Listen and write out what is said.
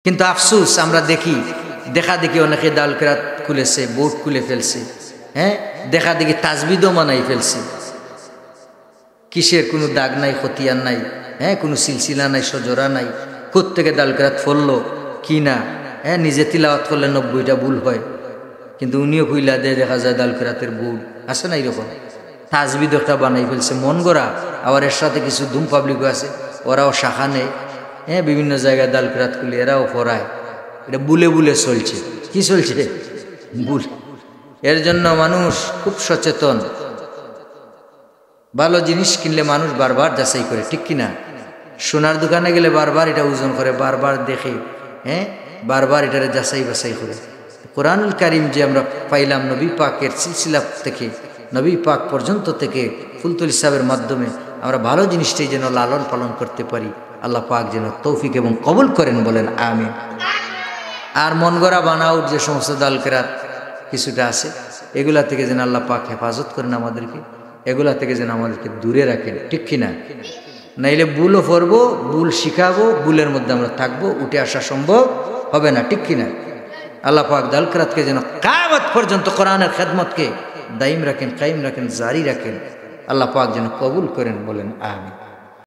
কিন্তু আফসোস আমরা দেখি দেখা দেখি অনেকে দাল কেরাত খুলেছে, বোর্ড খুলে ফেলছে, হ্যাঁ, দেখা দেখি তাজবিদও মানাই ফেলছে। কিসের কোনো দাগ নাই, খতিয়ান নাই, হ্যাঁ, কোনো সিলসিলা নাই, সজরা নাই, কোত্থেকে দাল কেরাত ফললো কি না, হ্যাঁ, নিজে তিলাওয়াত করলে 90টা ভুল হয়, কিন্তু উনিও কইলা দেয় দেখা যায় দাল কেরাতের ভুল আছে না। এরকম তাজবিদ একটা বানাই ফেলছে মন গড়া। আবার এর সাথে কিছু ধুম পাবলিকও আছে, ওরাও শাখা নেয়, হ্যাঁ, বিভিন্ন জায়গায় দাল কেরাত খুলে এরাও পড়ায়। এটা বুলে বুলে চলছে। কি চলছে? ভুল। এর জন্য মানুষ খুব সচেতন। ভালো জিনিস কিনলে মানুষ বারবার যাচাই করে, ঠিক কিনা? সোনার দোকানে গেলে বারবার এটা ওজন করে, বারবার দেখে, হ্যাঁ, বারবার এটারে যাচাই বাছাই করে। কোরআনুল কারীম যে আমরা পাইলাম নবী পাকের সিলসিলা থেকে, নবী পাক পর্যন্ত থেকে ফুলতুল সাহেবের মাধ্যমে আমরা ভালো জিনিসটাই যেন লালন পালন করতে পারি। আল্লাহ পাক যেন তৌফিক এবং কবুল করেন, বলেন আমিন। আর মন গড়া বানাউট যে সমস্ত দাল কেরাত কিছুটা আছে, এগুলা থেকে যেন আল্লাহ পাক হেফাজত করেন আমাদেরকে, এগুলা থেকে যেন আমাদেরকে দূরে রাখেন, ঠিক কিনা? নাইলে ভুলও পড়বো, ভুল শিখাবো, ভুলের মধ্যে আমরা থাকবো, উঠে আসা সম্ভব হবে না, ঠিক কিনা? আল্লাহ পাক দাল কেরাতকে যেন কিয়ামত পর্যন্ত কোরআনের খেদমতকে দায়িম রাখেন, কায়েম রাখেন, জারি রাখেন। আল্লাহ পাক যেন কবুল করেন, বলেন আমিন।